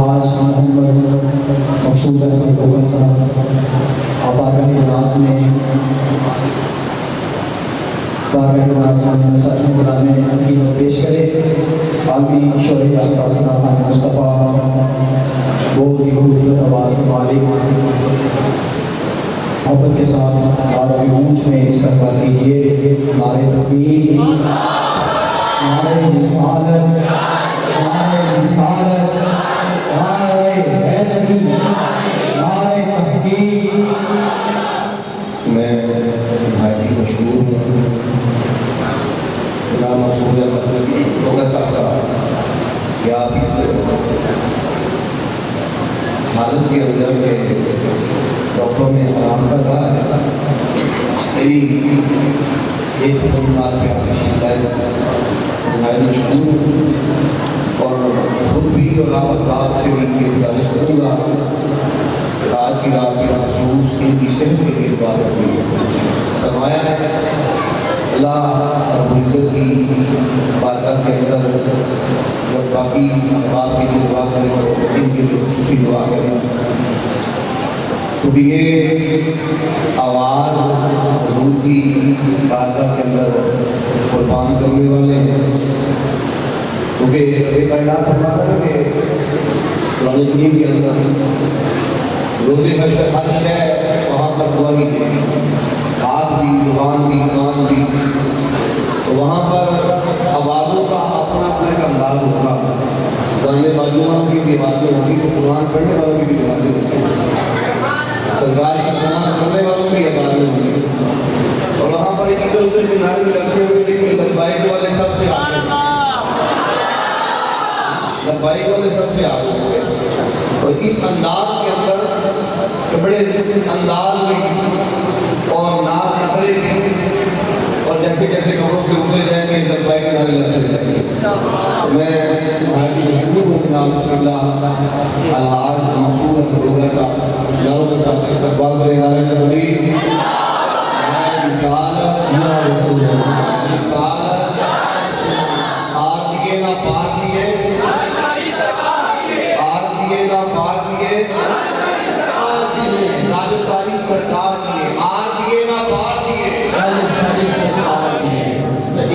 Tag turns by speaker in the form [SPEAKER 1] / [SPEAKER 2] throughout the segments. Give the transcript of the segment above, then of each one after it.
[SPEAKER 1] आज मोहम्मद मकसूद अहमद साहब बारगाह नवाज में अकीदत पेश करें। आलमी शोहरा का मुस्तफ़ा बहुत ही खूबसूरत आवाज़ के मालिक मोहब्बत के साथ आरोपी गूंज में इस्तेमाल कीजिए। नारे तकबीर, नारे रिसालत, नारे रिसालत, नारे हैदरी, नारे तकबीर।
[SPEAKER 2] मैं भाई मशहूर हूँ नाम मकसूद साहब या आप इस हालत के अंदर के डॉक्टर ने आराम का कहा है। मेरी एक फोन पे आपकी शिकायत भाई मशहूर और खुद भी और आप से भी ये गुजारिश करूँगा आज की रात के महसूस इनकी सेहत के लिए बात होगी। सरमाया है अल्लाह रब्बुल इज़्ज़त की बारगाह के अंदर जब बाकी बात के लिए दुआ करें तो इनके लिए खुसूसी दुआ करें। तो ये आवाज़ हुज़ूर की बारगाह के अंदर कुर्बान करने वाले हैं क्योंकि रब्बे कायनात फरमाता है कि कुरान करीम के अंदर रोज़े हश्र हर शय वहाँ पर गवाही देगी, हाथ भी, जुबान भी, कान भी। तो वहाँ पर आवाज़ों का अपना अपना एक अंदाज होगा। गाने बाजू वालों की भी आवाज़ें होंगी तो कुरान पढ़ने वालों की भी आवाज़ें होंगी, सरकार की सलाह करने वालों की आवाज़ें होंगी। और वहाँ पर इधर उधर के नारे लगते हुए लेकिन लब्बाइक वाले सबसे आगे, लब्बाइक वाले सबसे आगे होंगे। और इस अंदाज के अंदर बड़े अंदाज में और नाज नखरे में और जैसे जैसे कपड़ों से उतरे जाएंगे लब्बाइक के नारे लगते जाएंगे। मैं भारतीय मशहूर हूँ अलहाज मकसूद अहमद साहब नारों के साथ इस्तकबाल करें। नारे तकबीर, नारे रिसालत, रिसालत, आर दिए ना पार दिए, आर दिए ना पार दिए, सारी सरकार दिए, आर दिए ना पार दिए, सारी सरकार दिए।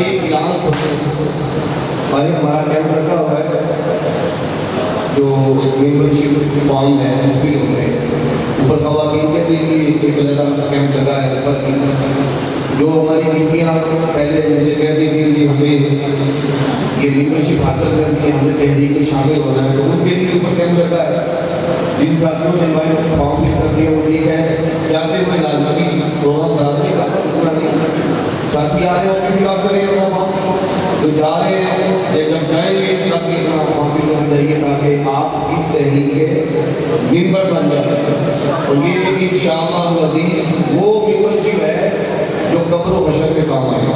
[SPEAKER 2] एक ऐलान सुनो, भाई हमारा कैंप रखा हुआ है जो मेंबरशिप फॉर्म है फिल हो गए ऊपर खवातीन के लिए एक जगह कैंप लगा है ऊपर की। जो हमारी नीतियाँ पहले मुझे कहती थी कि हमें ये मेंबरशिप हासिल करनी है, हमें तहरीक में शामिल होना है, तो उनके लिए ऊपर कैंप लगा है। जिन साथियों ने हमारे फॉर्म फिल कर दिया वो ठीक है, जाते हुए लाजमी प्रोग्राम खराब नहीं करना। साथी आ रहे हैं फिल आप करें अपना फॉर्म, तो जा रहे हैं जब जाएंगे तब अपना फॉर्म फिल करना चाहिए ताकि आप इस तहरीक के मेंबर बन जाए। और ये इंशाअल्लाह अज़ीज़ वो मेंबरशिप है जो कब्र व हशर में काम आएगा।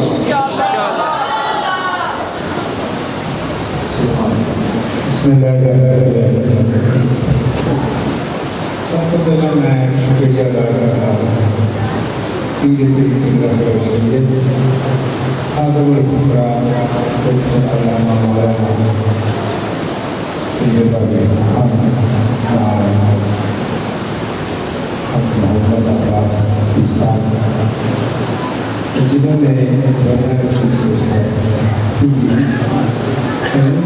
[SPEAKER 3] सबसे पहले मैं शुक्रिया अदा कर रहा हूँ खादमुल फुकरा अल्लामा मौलाना पाकिस्तान मोहम्मद अब्बास जिन्होंने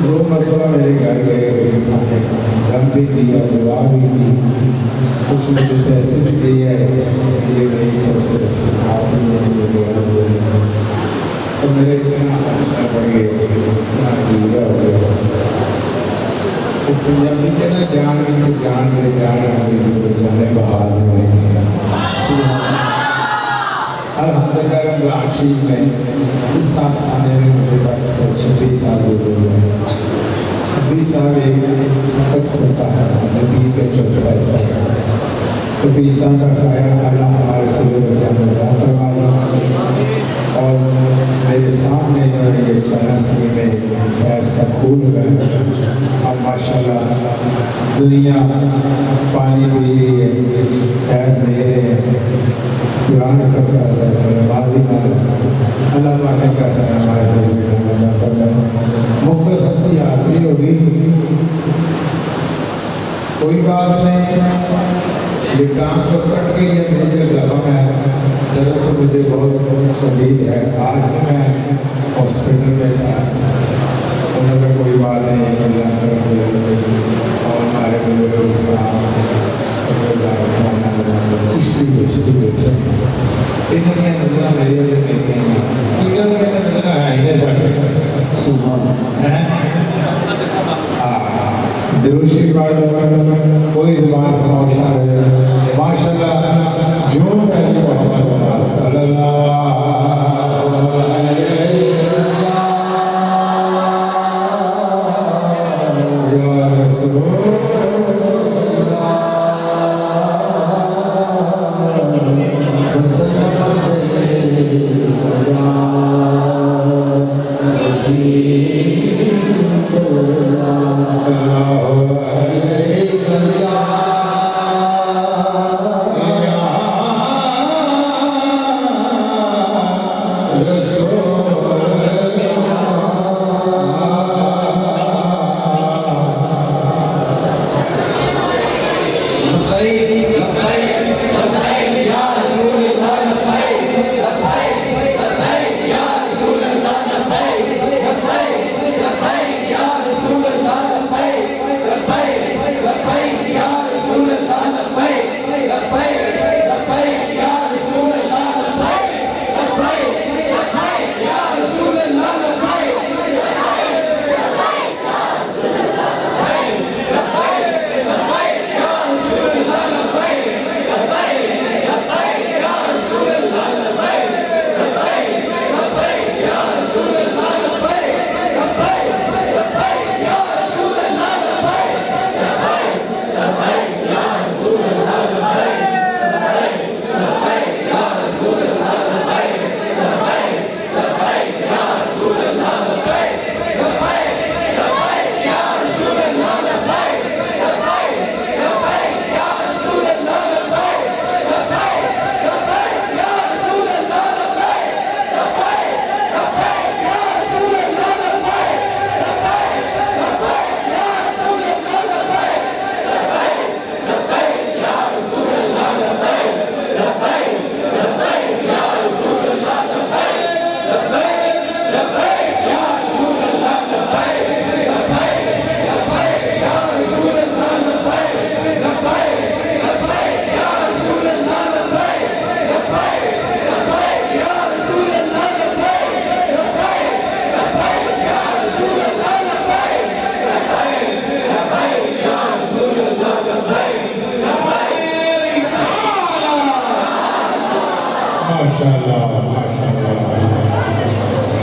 [SPEAKER 3] दो मरतबा मेरे घर गए खाने, दम भी दिया, दुआ भी दी, कुछ मुझे पैसे भी दिए ये मेरी तरफ से आप तो मेरे इतना हौसला बढ़ गया, इतना जीरा हो गया। तो पंजाबी के ना जान में जान ले जान आगे जाने बहार अल्हम्दुलिल्लाह आशीष में इस आस्थाने में मुझे 26 साल हो गए। 26 साल एक वक्त होता है ज़िंदगी का चौथा हिस्सा। तो 20 साल का साया अल्लाह हमारे से फरमाए। और मेरे सामने जो है ये चना सही में फैज़ का खून है। अब माशाल्लाह दुनिया पानी पी रही है, फैज़ ले रहे हैं, कुरान का सर है, बाजी का अल्लाह पाक का सर हमारे से मुख्तसर सी हाज़िरी होगी। कोई बात नहीं, ये काम तो कट गई है, मेरे जख्म है, दर्द तो मुझे बहुत शदीद है। आज मैं हॉस्पिटल में था, उन्होंने कोई बात नहीं, अल्लाह और हमारे इन्होंने नजर मेरे अंदर नजर है दिरुशी कोई ज़बान खामोशा रहे माशाअल्लाह जो पहले मोहम्मद सल्लल्लाहु अलैहि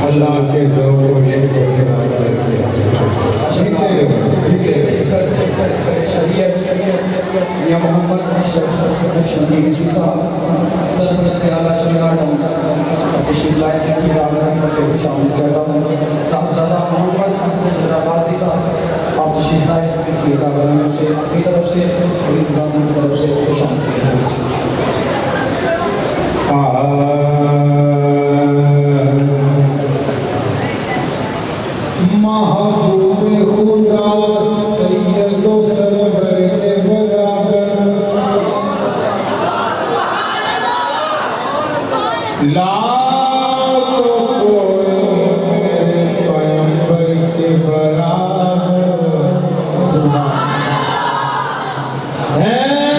[SPEAKER 3] अल्लाह के
[SPEAKER 1] या मोहम्मद सरपरस्त आला शरीआत तशरीफ लाए हैं कि मैं से शामिल करता हूँ साहबजादा मोहम्मद हसन अब्बासी साहब आप तशरीफ लाए कि अदाकारों से अपनी तरफ से और इंतजाम की तरफ से शामिल किया
[SPEAKER 3] महबूब खुदा सैयद सरवर के बराबर ला तो कोई मेरे पैगंबर के बराबर है।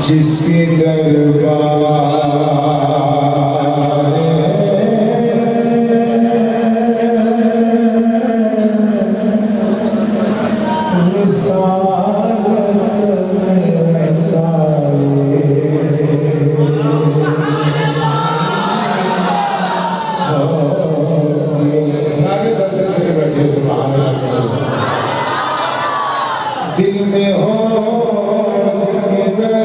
[SPEAKER 3] जिसके दरबार दिल में हो जिसके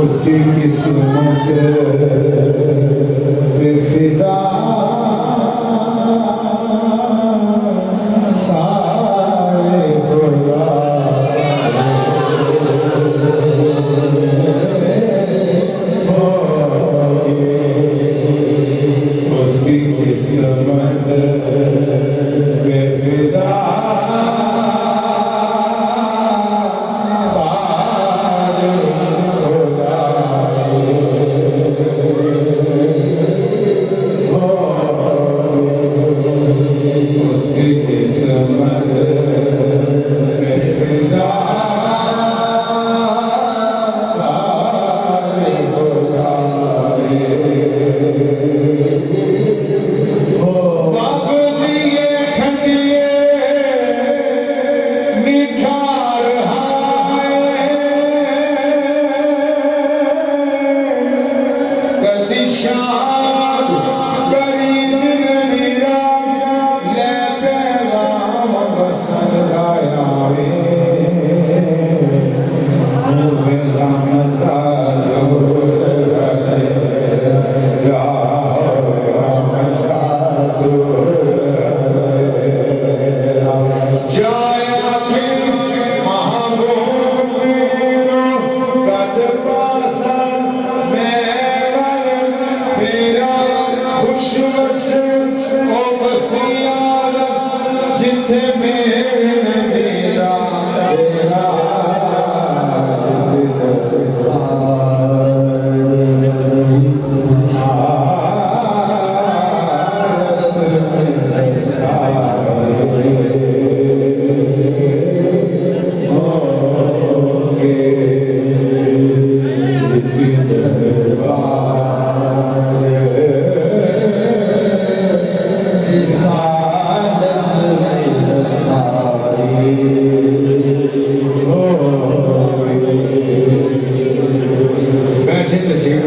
[SPEAKER 3] उसकी किस्मत पे फिदा सारे खुदा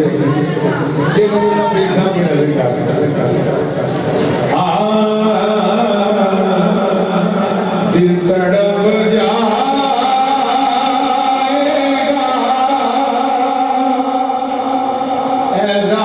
[SPEAKER 3] ये नमूना मेरे सामने नजर आता है। दिल तड़प जाएगा ऐसा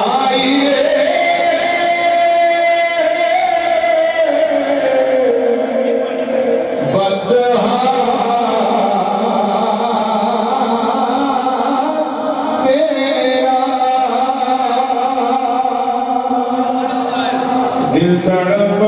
[SPEAKER 3] दिल तड़प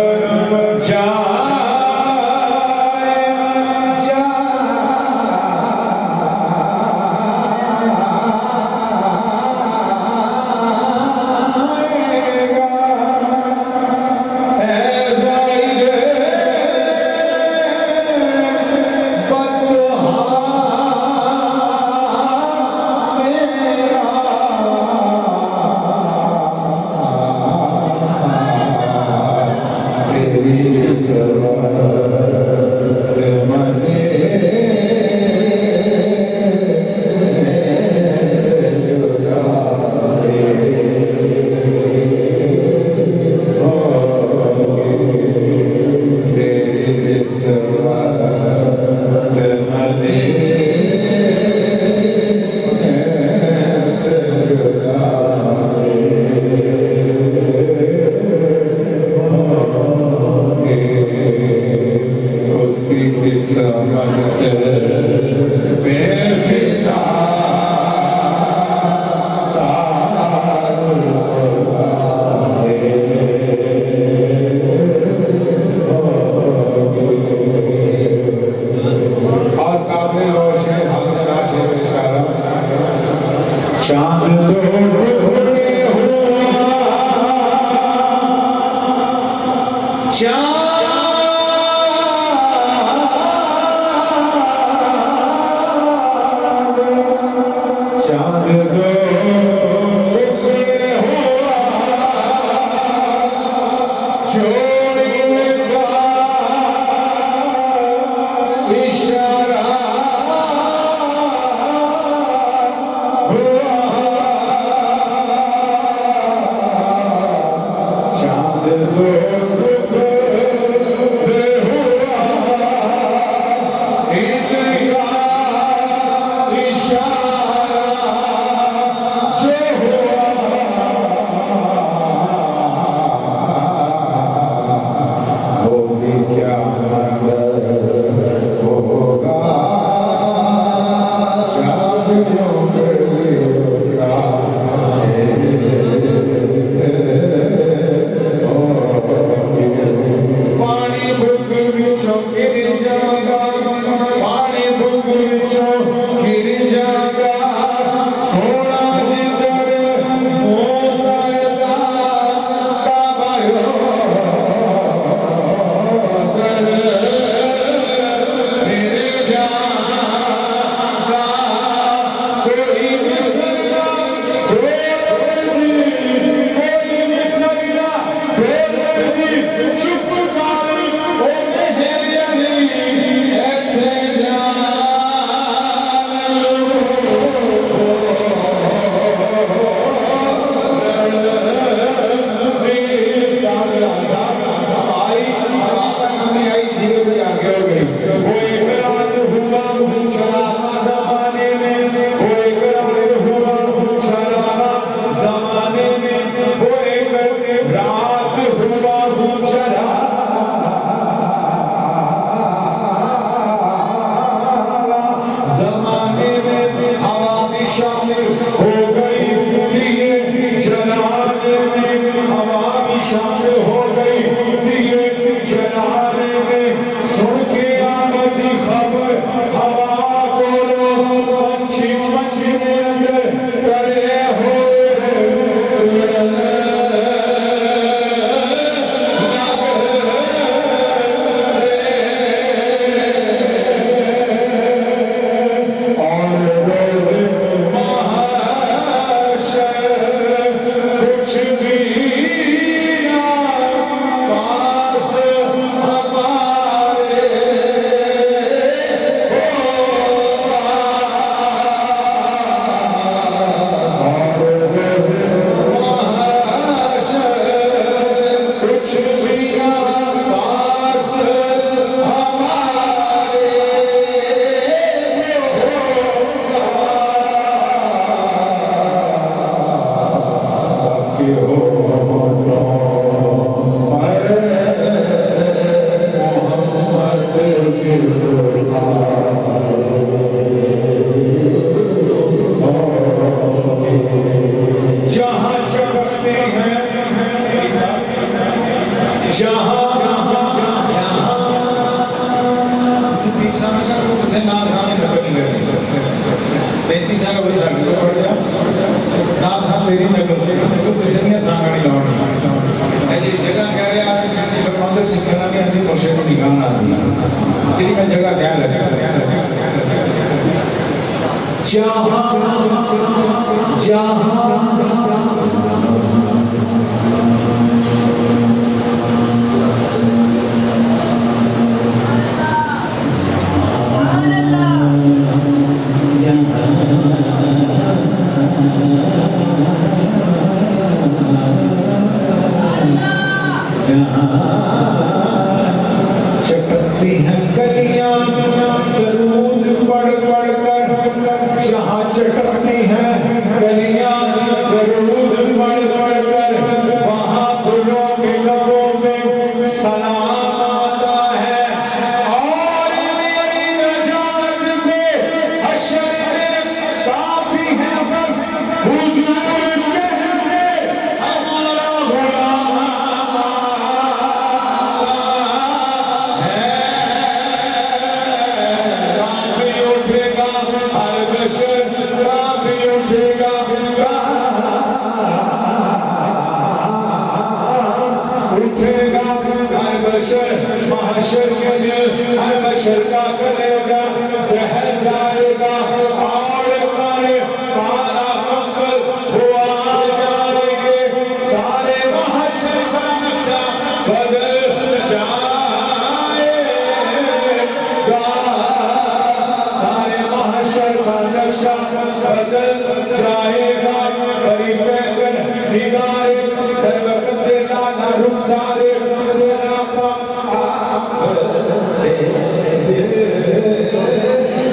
[SPEAKER 3] बिगाड़े सर्वत से लाना रुखसारे सराफा आफते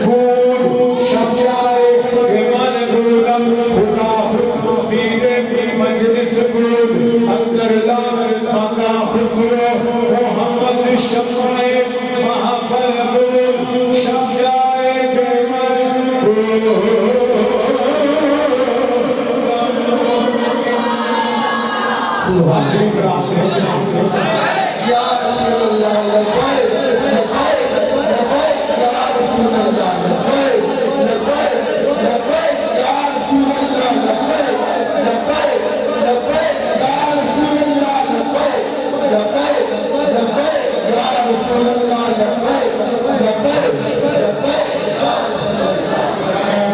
[SPEAKER 3] भूल शमशारे विमान गुलम खुदा बीरे मजलिस गुल अंदर लाल माता खुसरो मोहम्मद शमाए महाफल गुल शमशारे विमान गुल
[SPEAKER 2] या रसूलल्लाह लब्बैक लब्बैक लब्बैक या रसूलल्लाह लब्बैक लब्बैक लब्बैक या रसूलल्लाह लब्बैक लब्बैक लब्बैक या रसूलल्लाह लब्बैक लब्बैक लब्बैक या रसूलल्लाह लब्बैक लब्बैक लब्बैक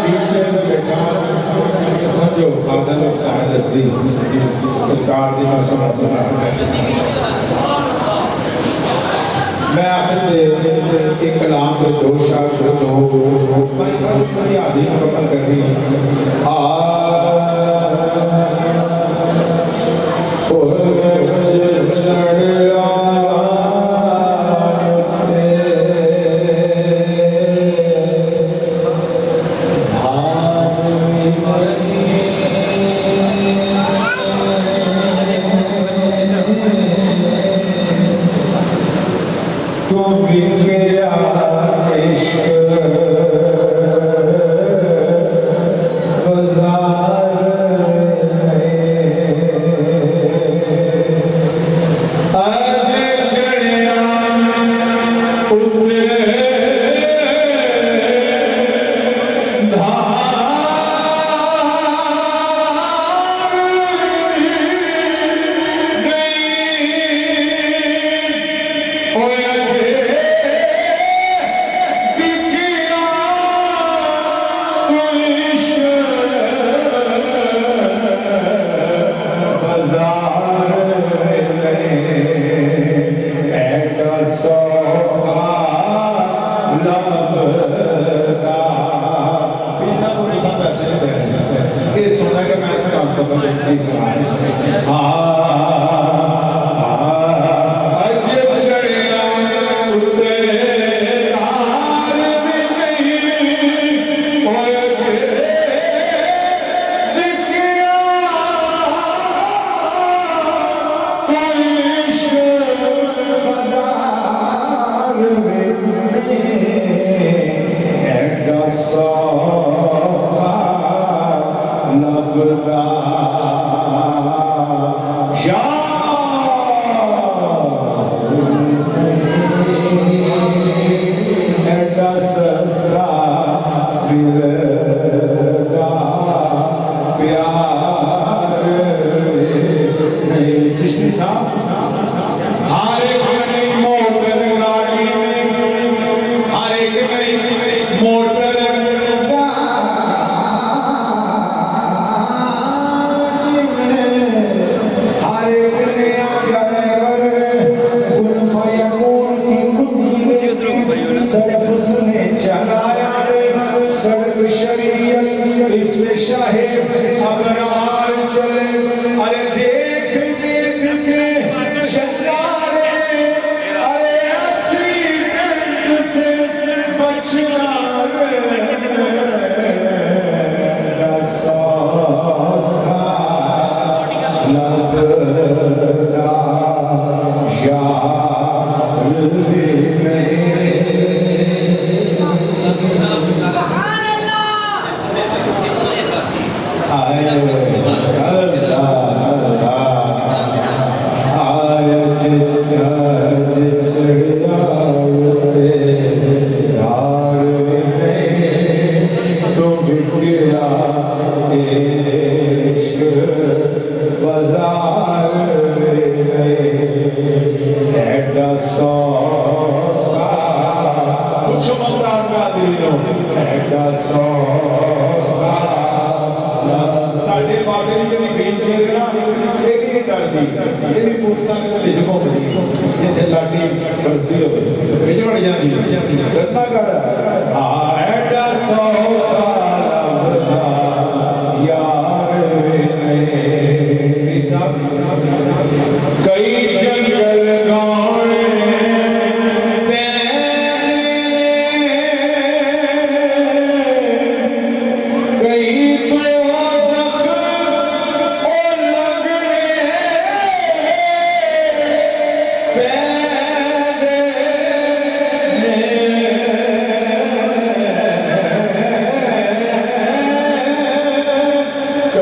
[SPEAKER 3] पीछे बैठा समझो खादम साहब दी सरकार दी मसला सुना मैं आखिर के कलाम के दो शार शुरू हो भाई सब सारी हदीस पकड़ कर दी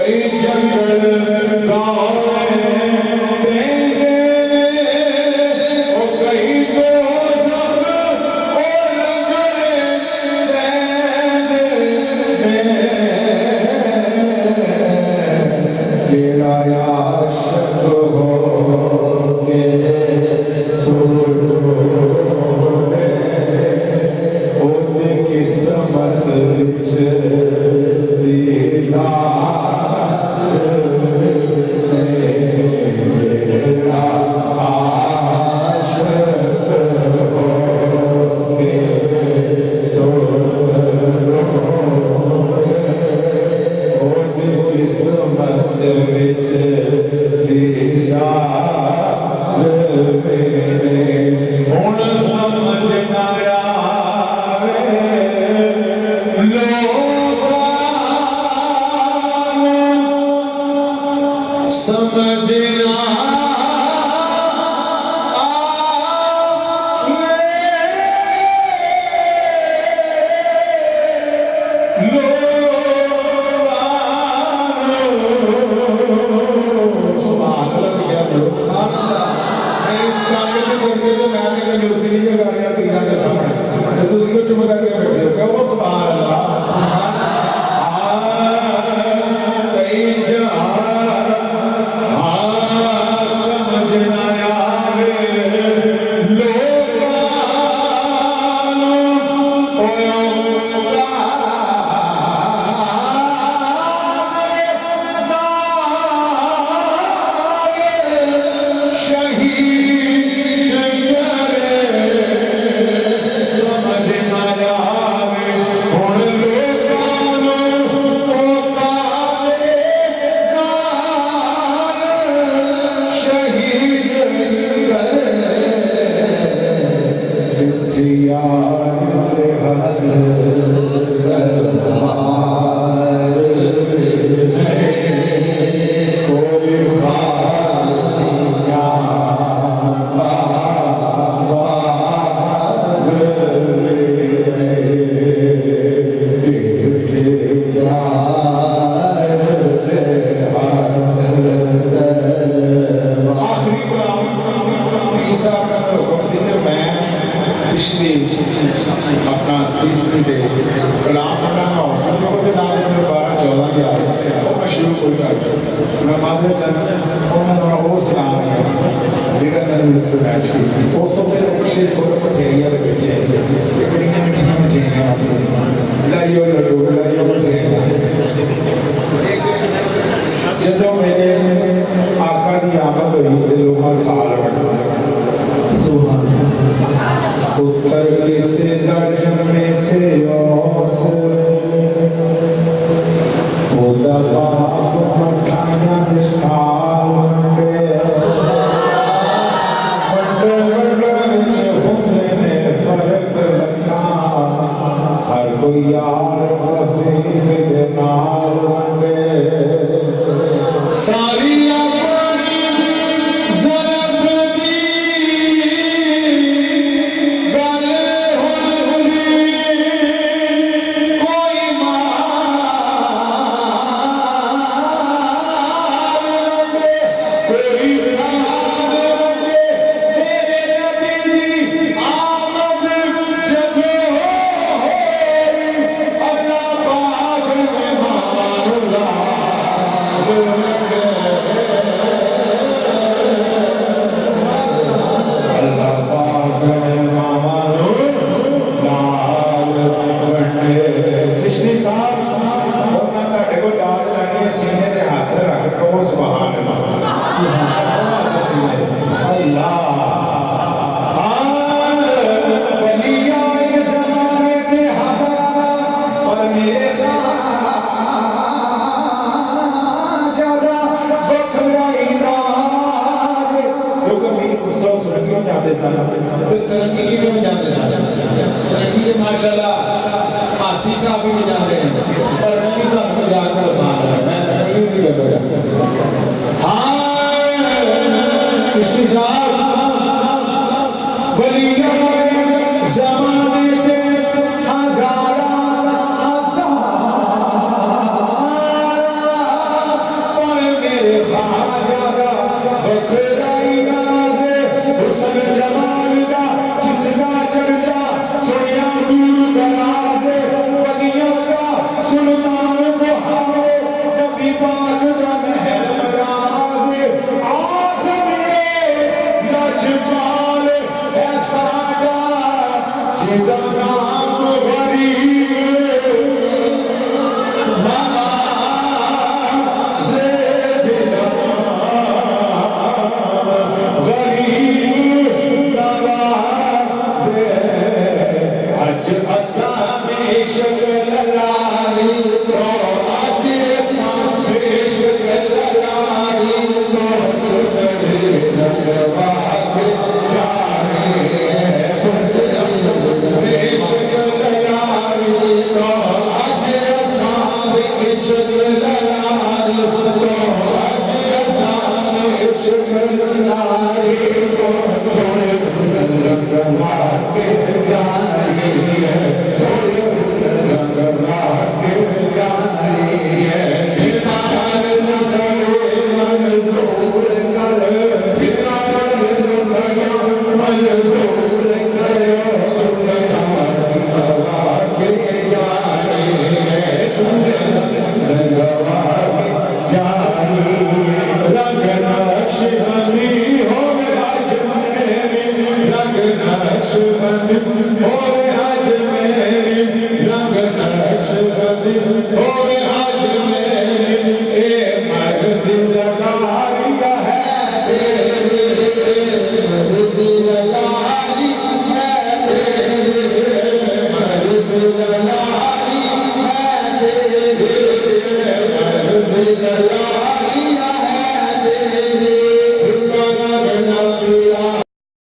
[SPEAKER 3] कई जंगल गाँव जो मेरे आका की आमद हुई लोग खाल पुत्र किस दर्ज में थे बाप मठाइया फर्क रखा हर कोई यार रफीक के नाल वंडे सारी
[SPEAKER 2] Hallelujah.